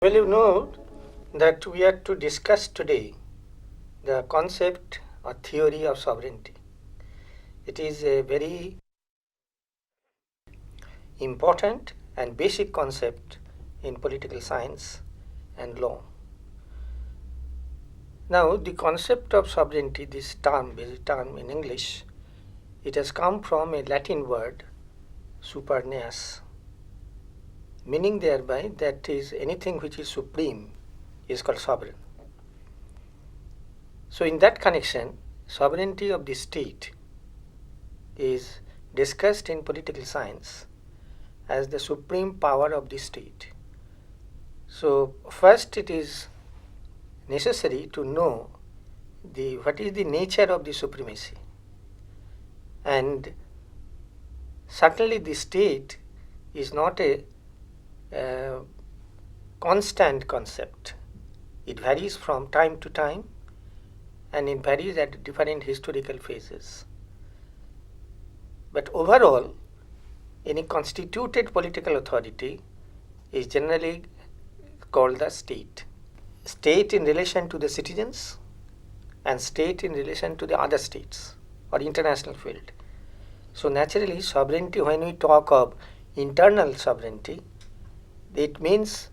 Well, you know that we are to discuss today the concept or theory of sovereignty. It is a very important and basic concept in political science and law. Now, the concept of sovereignty, this term in English, it has come from a Latin word, superneas, meaning thereby that is anything which is supreme is called sovereign. So, in that connection, sovereignty of the state is discussed in political science as the supreme power of the state. So, first it is necessary to know what is the nature of the supremacy, and certainly the state is not a constant concept. It varies from time to time and it varies at different historical phases. But overall, any constituted political authority is generally called the state. State in relation to the citizens and state in relation to the other states or international field. So naturally, sovereignty, when we talk of internal sovereignty, it means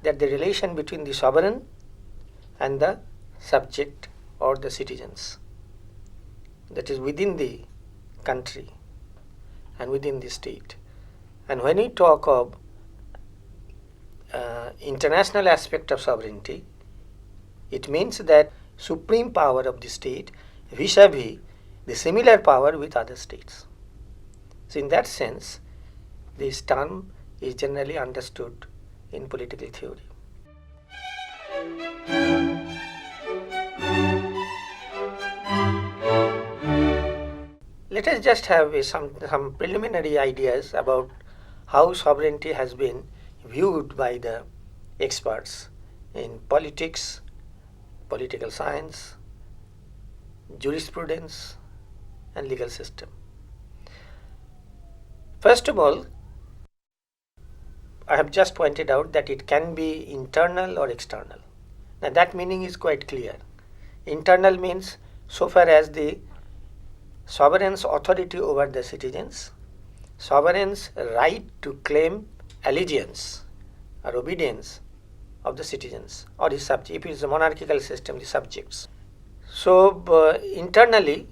that the relation between the sovereign and the subject or the citizens, that is within the country and within the state. And when we talk of international aspect of sovereignty, it means that supreme power of the state vis-a-vis the similar power with other states. So in that sense, this term is generally understood in political theory. Let us just have some preliminary ideas about how sovereignty has been viewed by the experts in politics, political science, jurisprudence, and legal system. First of all, I have just pointed out that it can be internal or external. Now that meaning is quite clear. Internal means so far as the sovereign's authority over the citizens, sovereign's right to claim allegiance or obedience of the citizens or his subjects. If it is a monarchical system, the subjects. So internally,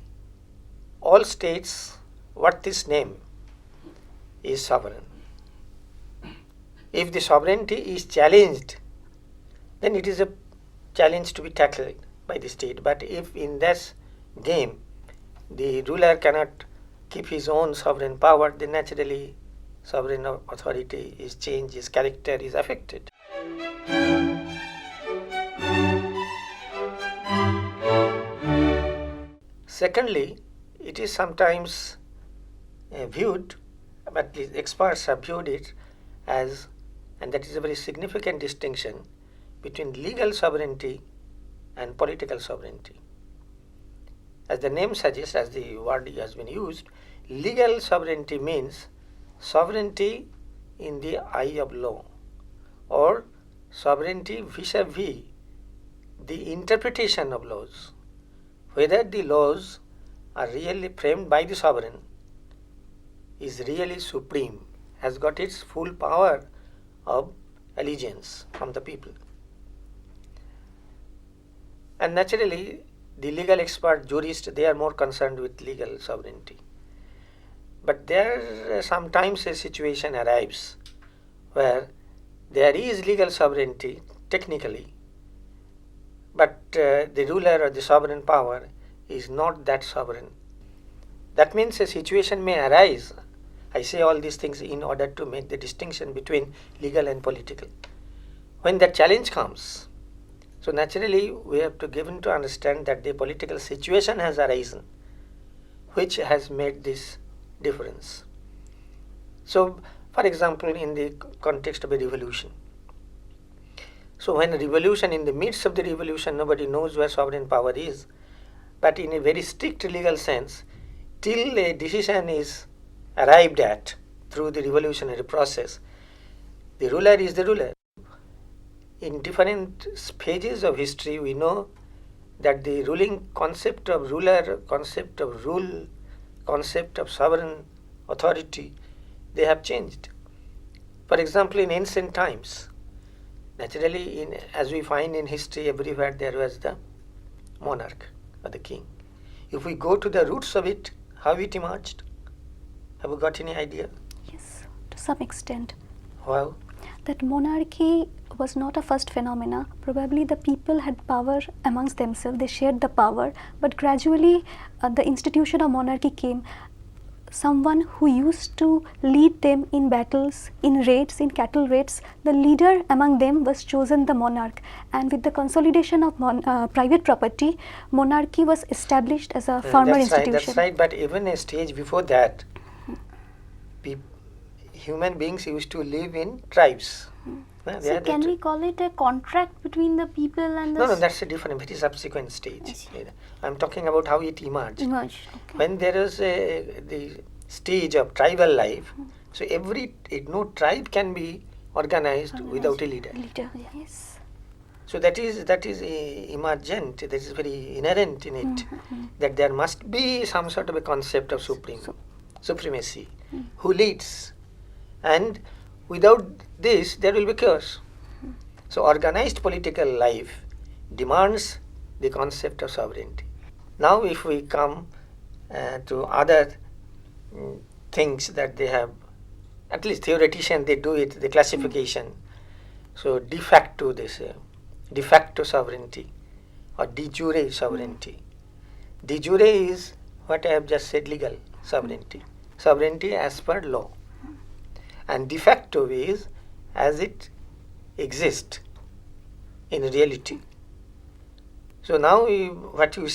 all states, what this name is sovereign. If the sovereignty is challenged, then it is a challenge to be tackled by the state. But if in this game the ruler cannot keep his own sovereign power, then naturally sovereign authority is changed, his character is affected. Secondly, it is sometimes viewed, but the experts have viewed it as, and that is a very significant distinction between legal sovereignty and political sovereignty. As the name suggests, as the word has been used, legal sovereignty means sovereignty in the eye of law, or sovereignty vis-a-vis the interpretation of laws, whether the laws are really framed by the sovereign is really supreme, has got its full power of allegiance from the people. And naturally, the legal expert, jurist, they are more concerned with legal sovereignty. But there sometimes a situation arrives where there is legal sovereignty technically, but the ruler or the sovereign power is not that sovereign. That means a situation may arise. I say all these things in order to make the distinction between legal and political. When that challenge comes, so naturally we have to given to understand that the political situation has arisen, which has made this difference. So, for example, in the context of a revolution. So when a revolution, in the midst of the revolution, nobody knows where sovereign power is, but in a very strict legal sense, till a decision is arrived at through the revolutionary process, the ruler is the ruler. in different phases of history, we know that the ruling concept of ruler, concept of rule, concept of sovereign authority, they have changed. For example, in ancient times, naturally, as we find in history, everywhere there was the monarch or the king. If we go to the roots of it, how it emerged, have you got any idea? Yes, to some extent. Well, That monarchy was not a first phenomena. Probably the people had power amongst themselves, they shared the power, but gradually the institution of monarchy came. Someone who used to lead them in battles, in raids, in cattle raids, the leader among them was chosen the monarch. And with the consolidation of private property, monarchy was established as a formal institution. That's right, but even a stage before that, human beings used to live in tribes. So can we call it a contract between the people and the... No, that's a different, very subsequent stage. I'm talking about how it emerged. Okay. When there is the stage of tribal life, so no tribe can be organized without a leader. Yes. So that is emergent, that is very inherent in it, that there must be some sort of a concept of supremacy, who leads. And without this, there will be chaos. So organized political life demands the concept of sovereignty. Now if we come to other things that they have, at least theoreticians, they do it, the classification. So de facto, they say, de facto sovereignty or de jure sovereignty. De jure is what I have just said, legal sovereignty. Sovereignty as per law. And de facto is as it exists in reality. So now what you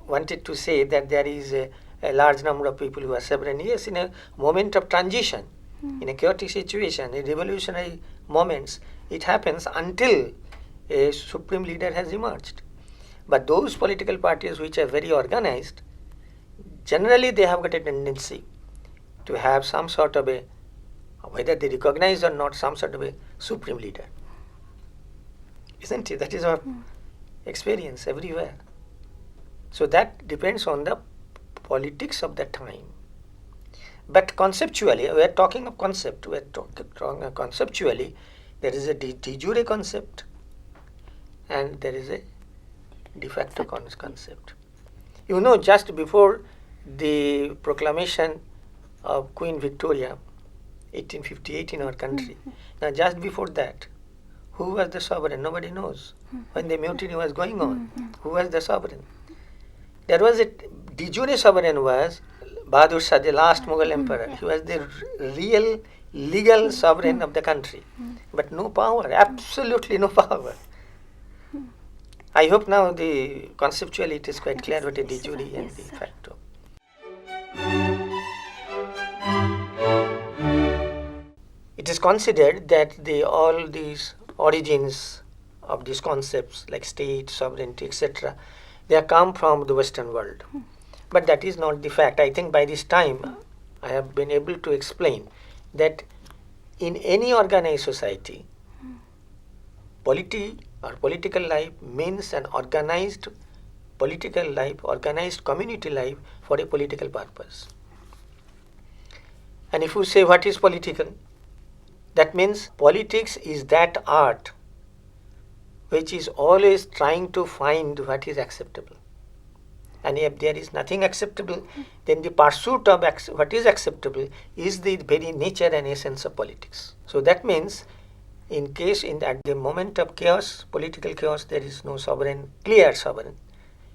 wanted to say, that there is a large number of people who are sovereign. Yes, in a moment of transition, in a chaotic situation, in revolutionary moments, it happens until a supreme leader has emerged. But those political parties which are very organized, generally they have got a tendency to have some sort of a, whether they recognize or not, some sort of a supreme leader. Isn't it? That is our experience everywhere. So that depends on the politics of the time. But conceptually, we are talking of concept, we are talking conceptually, there is a de jure concept and there is a de facto concept. You know, just before the proclamation of Queen Victoria, 1858 in our country. Now just before that, who was the sovereign? Nobody knows. When the mutiny was going on, who was the sovereign? There was a de jure sovereign was Bahadur Shah, the last Mughal emperor. He was the real legal sovereign of the country. But no power, absolutely no power. I hope now conceptually it is quite clear what a de jure and de facto. It is considered that all these origins of these concepts like state, sovereignty, etc., they have come from the Western world. But that is not the fact. I think by this time I have been able to explain that in any organized society, polity or political life means an organized political life, organized community life for a political purpose. And if you say what is political, that means politics is that art which is always trying to find what is acceptable. And if there is nothing acceptable, then the pursuit of what is acceptable is the very nature and essence of politics. So that means at the moment of chaos, political chaos, there is no sovereign, clear sovereign.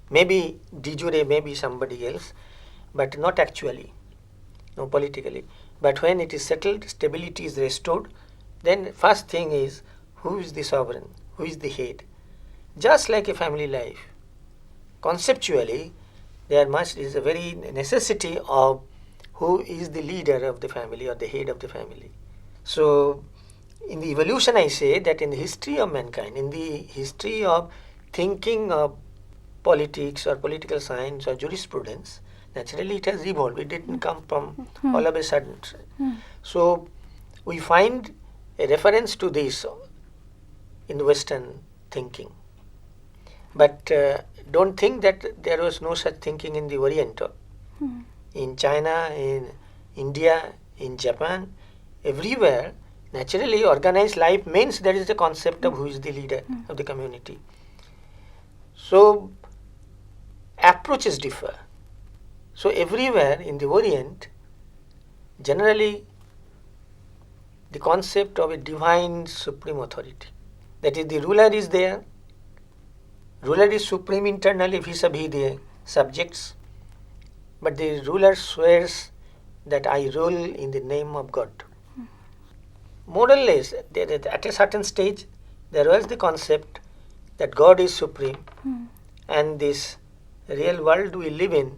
Maybe de jure, maybe somebody else, but not actually, no politically. But when it is settled, stability is restored, then first thing is, who is the sovereign, who is the head? Just like a family life, conceptually, there is a very necessity of who is the leader of the family or the head of the family. So, in the evolution, I say that in the history of mankind, in the history of thinking of politics or political science or jurisprudence, naturally it has evolved. It didn't come from all of a sudden. So we find a reference to this in the Western thinking. But don't think that there was no such thinking in the Orient. In China, in India, in Japan, everywhere, naturally organized life means there is the concept of who is the leader of the community. So approaches differ. So everywhere in the Orient, generally the concept of a divine supreme authority. That is, the ruler is there. Ruler is supreme internally vis-a-vis the subjects. But the ruler swears that I rule in the name of God. More or less, at a certain stage, there was the concept that God is supreme, and this real world we live in,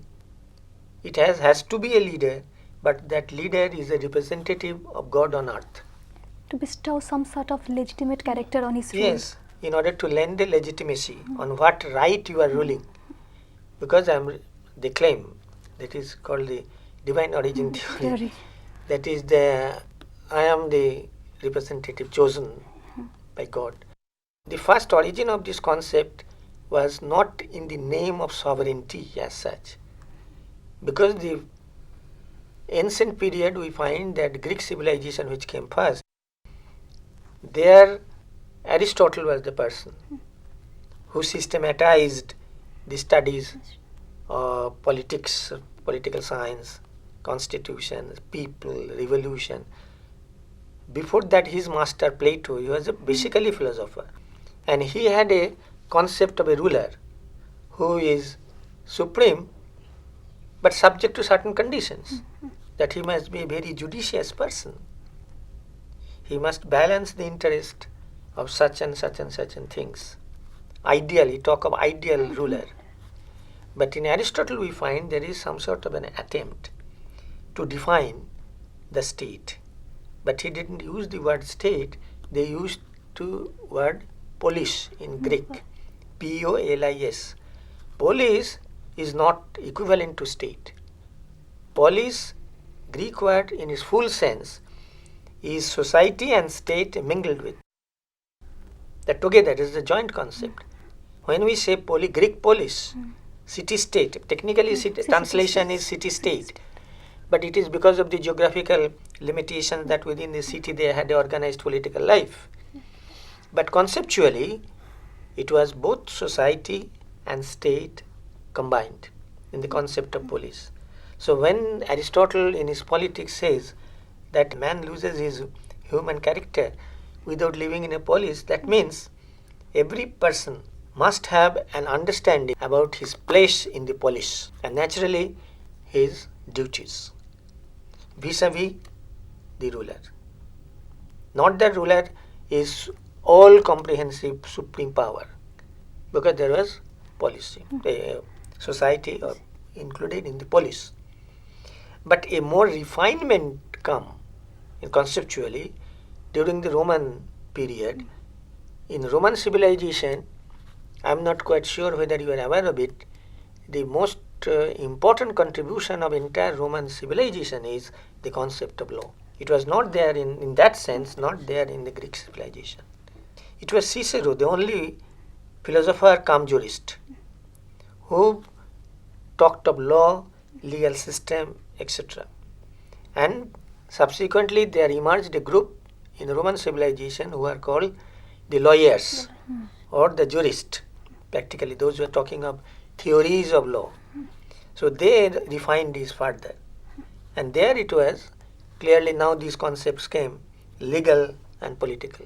it has to be a leader, but that leader is a representative of God on earth. To bestow some sort of legitimate character on his rule. Yes, in order to lend a legitimacy on what right you are ruling. Because they claim, that is called the divine origin theory. That is I am the representative chosen by God. The first origin of this concept was not in the name of sovereignty as such. Because the ancient period we find that Greek civilization which came first, there Aristotle was the person who systematized the studies of politics, political science, constitution, people, revolution. Before that, his master Plato, he was basically a philosopher, and he had a concept of a ruler who is supreme but subject to certain conditions, that he must be a very judicious person. He must balance the interest of such and such and such and things. Ideally, talk of ideal ruler. But in Aristotle we find there is some sort of an attempt to define the state. But he didn't use the word state, they used the word polis in Greek, P-O-L-I-S. Polis is not equivalent to state. Polis, Greek word in its full sense, is society and state mingled with. That together is the joint concept. When we say Greek polis, city-state, technically translation is city-state, but it is because of the geographical limitations that within the city they had organized political life. But conceptually, it was both society and state combined in the concept of polis. So when Aristotle in his Politics says that man loses his human character without living in a polis, that means every person must have an understanding about his place in the polis and naturally his duties vis-a-vis the ruler. Not that ruler is all comprehensive supreme power, because there was policy, society included in the polis. But a more refinement come conceptually during the Roman period. In Roman civilization, I am not quite sure whether you are aware of it, the most important contribution of entire Roman civilization is the concept of law. It was not there in that sense, not there in the Greek civilization. It was Cicero, the only philosopher cum jurist, who talked of law, legal system, etc. And subsequently there emerged a group in Roman civilization who are called the lawyers or the jurists, practically those who are talking of theories of law. So they refined this further. And there it was, clearly now these concepts came, legal and political.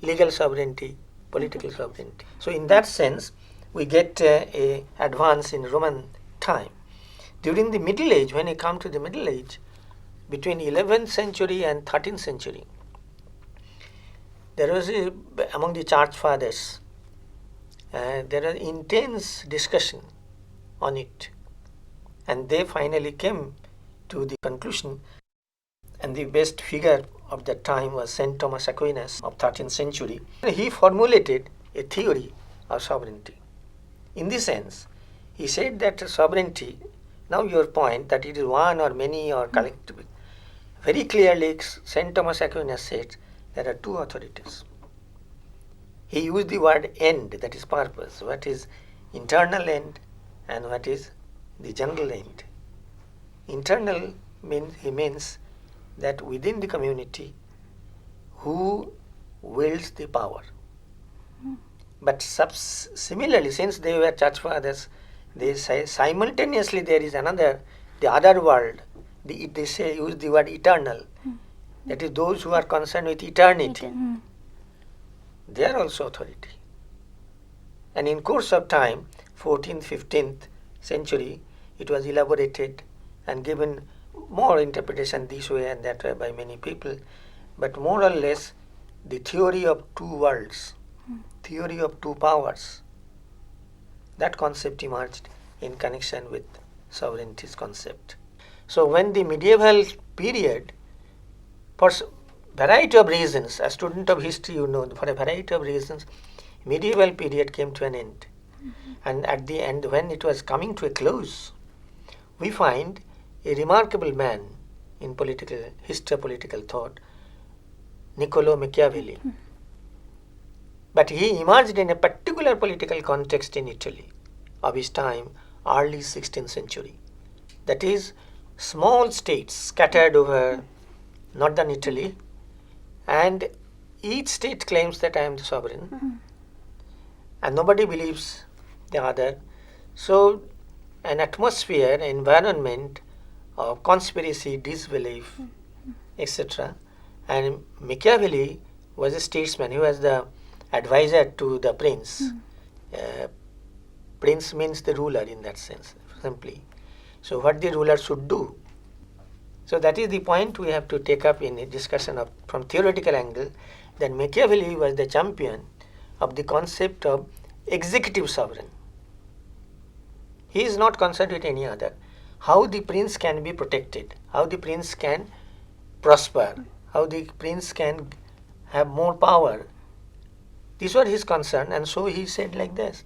Legal sovereignty, political sovereignty. So in that sense, we get a advance in Roman time. During the Middle Age, when you come to the Middle Age, between 11th century and 13th century, there was among the church fathers, there was intense discussion on it. And they finally came to the conclusion, and the best figure of that time was St. Thomas Aquinas of 13th century. He formulated a theory of sovereignty. In this sense, he said that sovereignty, now your point that it is one or many or collective, very clearly St. Thomas Aquinas said there are two authorities. He used the word end, that is purpose. What is internal end and what is the general end? Internal means that within the community who wields the power. But similarly, since they were church fathers, they say simultaneously there is another, the other world. They say use the word eternal. That is those who are concerned with eternity. They are also authority. And in course of time, 14th, 15th century, it was elaborated and given more interpretation this way and that way by many people. But more or less, the theory of two worlds, theory of two powers, that concept emerged in connection with sovereignty's concept. So when the medieval period, for variety of reasons, a student of history, you know, for a variety of reasons, medieval period came to an end. And at the end, when it was coming to a close, we find a remarkable man in political history, political thought, Niccolo Machiavelli. But he emerged in a particular political context in Italy of his time, early 16th century. That is, small states scattered over northern Italy, and each state claims that I am the sovereign, and nobody believes the other. So an atmosphere, an environment of conspiracy, disbelief, etc. And Machiavelli was a statesman. He was the advisor to the prince. Prince means the ruler in that sense, simply. So what the ruler should do. So that is the point we have to take up in a discussion of, from theoretical angle, that Machiavelli was the champion of the concept of executive sovereign. He is not concerned with any other. How the prince can be protected, how the prince can prosper, how the prince can have more power. These were his concern, and so he said like this,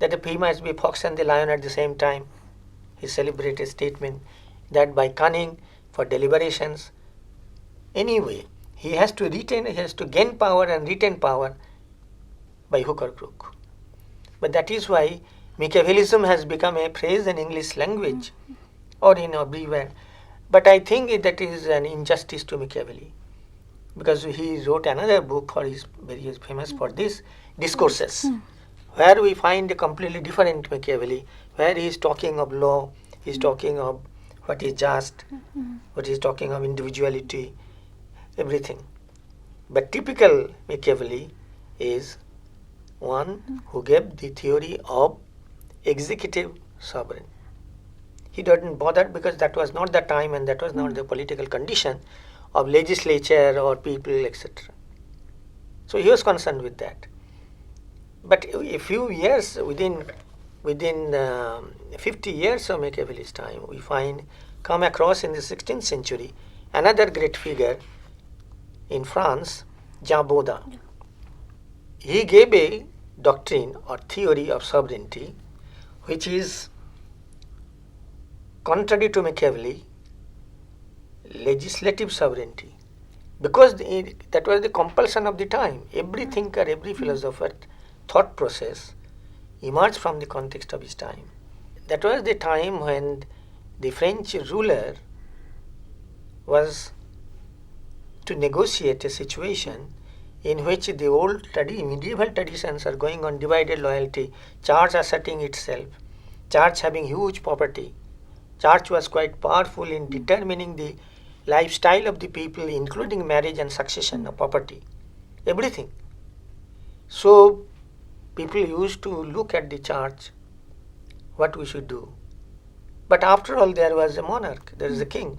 that he must be fox and the lion at the same time. His celebrated statement that by cunning, for deliberations, anyway, he has to gain power and retain power by hook or crook. But that is why Machiavellism has become a phrase in English language or in everywhere. But I think that is an injustice to Machiavelli, because he wrote another book for his very famous for this, Discourses, where we find a completely different Machiavelli, where he is talking of law, he is talking of what is just, what is talking of individuality, everything. But typical Machiavelli is one who gave the theory of executive sovereign. He didn't bother, because that was not the time and that was not the political condition of legislature or people, etc. So he was concerned with that. But a few years, within 50 years of Machiavelli's time, we come across in the 16th century another great figure in France, Jean Baudin. He gave a doctrine or theory of sovereignty which is contrary to Machiavelli, legislative sovereignty, because that was the compulsion of the time. Every thinker, every philosopher, thought process emerged from the context of his time. That was the time when the French ruler was to negotiate a situation in which the old medieval traditions are going on divided loyalty, church asserting itself, church having huge property. Church was quite powerful in determining the lifestyle of the people, including marriage and succession of property, everything. So people used to look at the church, what we should do. But after all, there was a monarch, there is a king.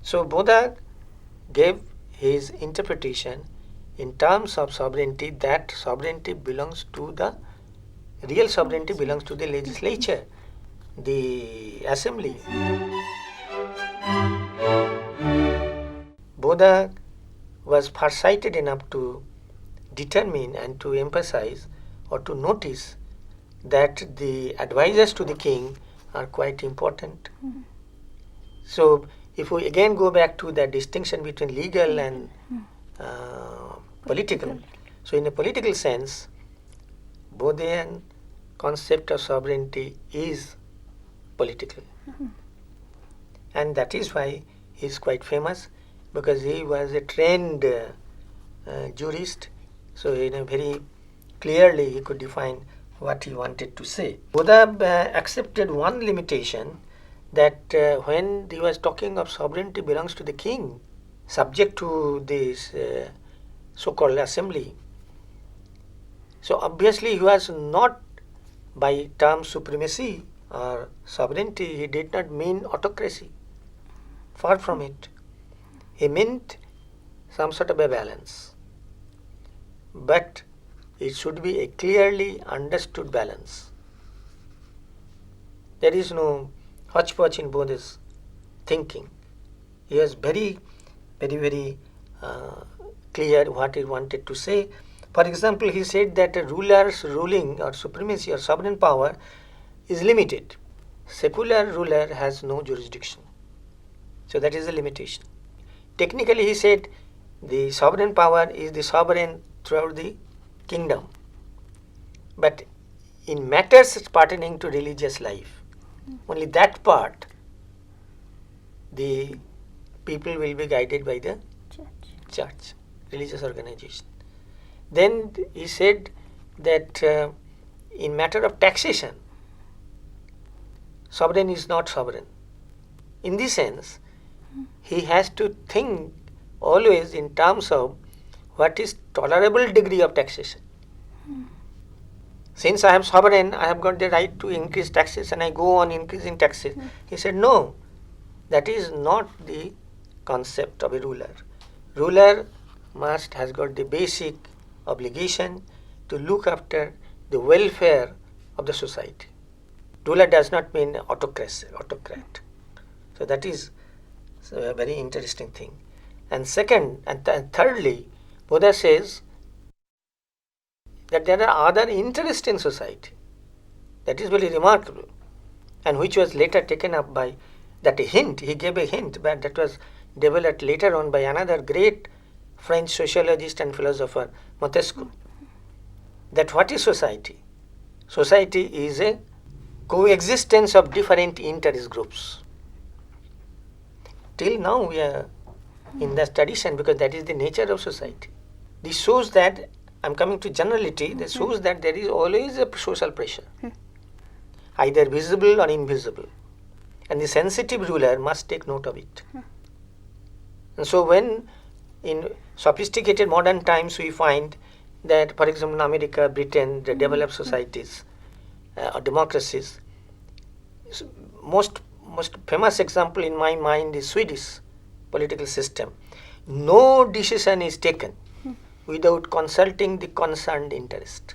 So Baudin gave his interpretation in terms of sovereignty, that sovereignty belongs to the, real sovereignty belongs to the legislature, the assembly. Baudin was farsighted enough to determine and to emphasize or to notice that the advisors to the king are quite important. So if we again go back to the distinction between legal and political, So in a political sense, Bodhian concept of sovereignty is political. And that is why he is quite famous, because he was a trained jurist. So in a very clearly he could define what he wanted to say. Buddha accepted one limitation, that when he was talking of sovereignty belongs to the king, subject to this so-called assembly. So obviously he was not, by term supremacy or sovereignty, he did not mean autocracy. Far from it. He meant some sort of a balance. But it should be a clearly understood balance. There is no hodgepodge in Buddha's thinking. He was very clear what he wanted to say. For example, he said that a ruler's ruling or supremacy or sovereign power is limited. Secular ruler has no jurisdiction. So that is the limitation. Technically, he said the sovereign power is the sovereign throughout the kingdom. But in matters pertaining to religious life, only that part, the people will be guided by the church, religious organization. Then he said that in matter of taxation, sovereign is not sovereign. In this sense, he has to think always in terms of what is tolerable degree of taxation. Since I am sovereign, I have got the right to increase taxes, and I go on increasing taxes. He said, no, that is not the concept of a ruler. Ruler has got the basic obligation to look after the welfare of the society. Ruler does not mean autocrat. So that is a very interesting thing. And second and thirdly, Buddha says that there are other interests in society. That is very remarkable, and which was later taken up by that hint. He gave a hint, but that was developed later on by another great French sociologist and philosopher, Montesquieu. That what is society? Society is a coexistence of different interest groups. Till now we are in that tradition, because that is the nature of society. This shows that, I am coming to generality, this shows that there is always a social pressure, either visible or invisible. And the sensitive ruler must take note of it. And so when in sophisticated modern times we find that, for example, in America, Britain, the developed societies or democracies, most famous example in my mind is Swedish political system. No decision is taken without consulting the concerned interest.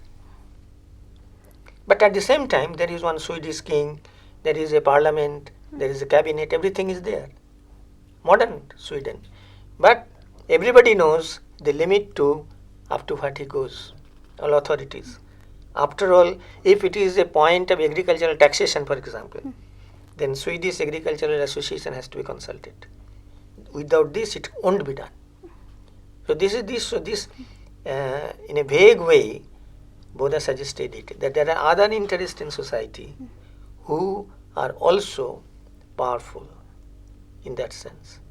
But at the same time, there is one Swedish king, there is a parliament, there is a cabinet, everything is there. Modern Sweden. But everybody knows the limit to up to what he goes, all authorities. After all, if it is a point of agricultural taxation, for example, then Swedish Agricultural Association has to be consulted. Without this, it won't be done. So this in a vague way, Buddha suggested it, that there are other interests in society who are also powerful in that sense.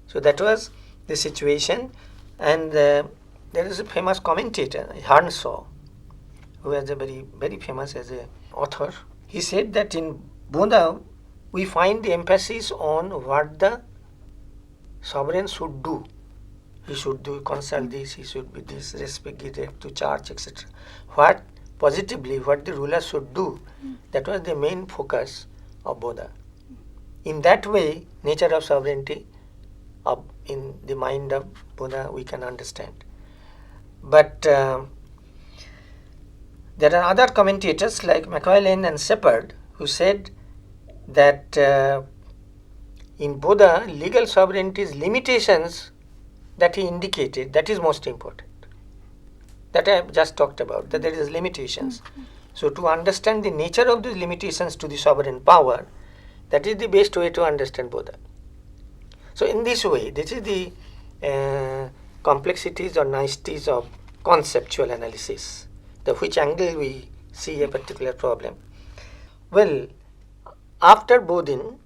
So that was the situation, and there is a famous commentator, Harnshaw, who was a very famous as an author. He said that in Buddha we find the emphasis on what the sovereign should do. He should consult this, he should be this, respect given to church, etc. What the ruler should do, that was the main focus of Buddha. In that way, nature of sovereignty in the mind of Buddha we can understand. But there are other commentators like McQuillan and Shepard who said that in Buddha, legal sovereignty's limitations that he indicated, that is most important. That I have just talked about, that there is limitations. So to understand the nature of these limitations to the sovereign power, that is the best way to understand Buddha. So in this way, this is the complexities or niceties of conceptual analysis, the which angle we see a particular problem. Well, after Bodin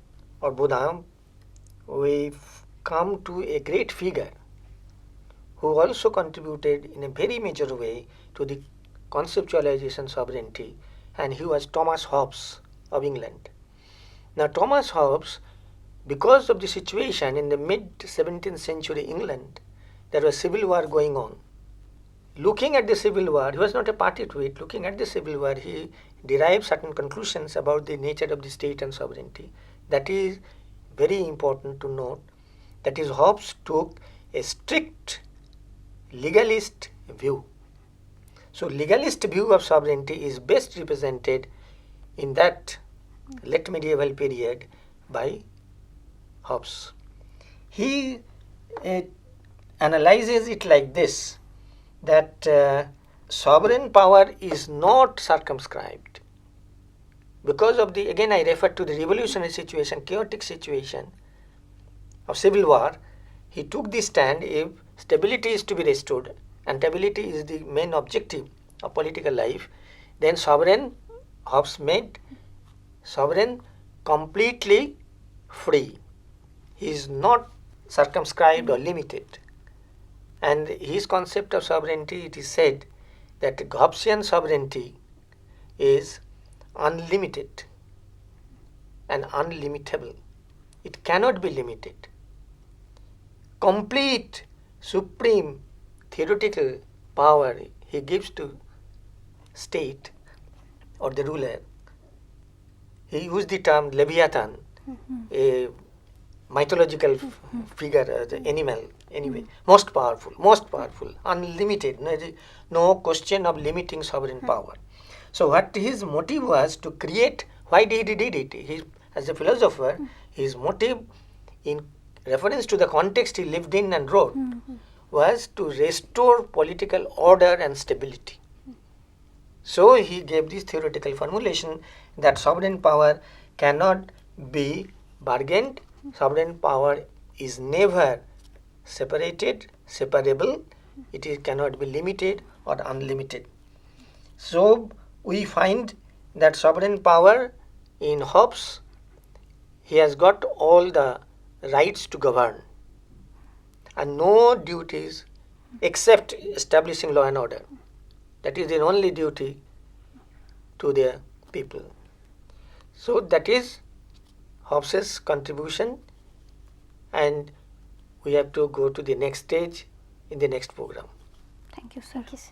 or Bodham, we've come to a great figure who also contributed in a very major way to the conceptualization of sovereignty, and he was Thomas Hobbes of England. Now, Thomas Hobbes, because of the situation in the mid 17th century England, there was civil war going on. Looking at the civil war, he was not a party to it. Looking at the civil war, he derived certain conclusions about the nature of the state and sovereignty. That is very important to note. That is, Hobbes took a strict legalist view. So, legalist view of sovereignty is best represented in that late medieval period by Hobbes. He analyzes it like this, that sovereign power is not circumscribed. Because of the, again I refer to the revolutionary situation, chaotic situation of civil war, he took the stand: if stability is to be restored, and stability is the main objective of political life, then sovereign, Hobbes made sovereign completely free. He is not circumscribed or limited. And his concept of sovereignty, it is said that Hobbesian sovereignty is unlimited and unlimitable. It cannot be limited. Complete, supreme, theoretical power he gives to state or the ruler. He used the term Leviathan, a mythological figure, the animal, anyway, most powerful, unlimited, no question of limiting sovereign power. So what his motive was to create, why did he did it? He, as a philosopher, his motive in reference to the context he lived in and wrote was to restore political order and stability. So he gave this theoretical formulation that sovereign power cannot be bargained, sovereign power is never separated, separable, cannot be limited or unlimited. So we find that sovereign power in Hobbes, he has got all the rights to govern and no duties except establishing law and order. That is their only duty to their people. So that is Hobbes's contribution, and we have to go to the next stage in the next program. Thank you, sir. Thank you, sir.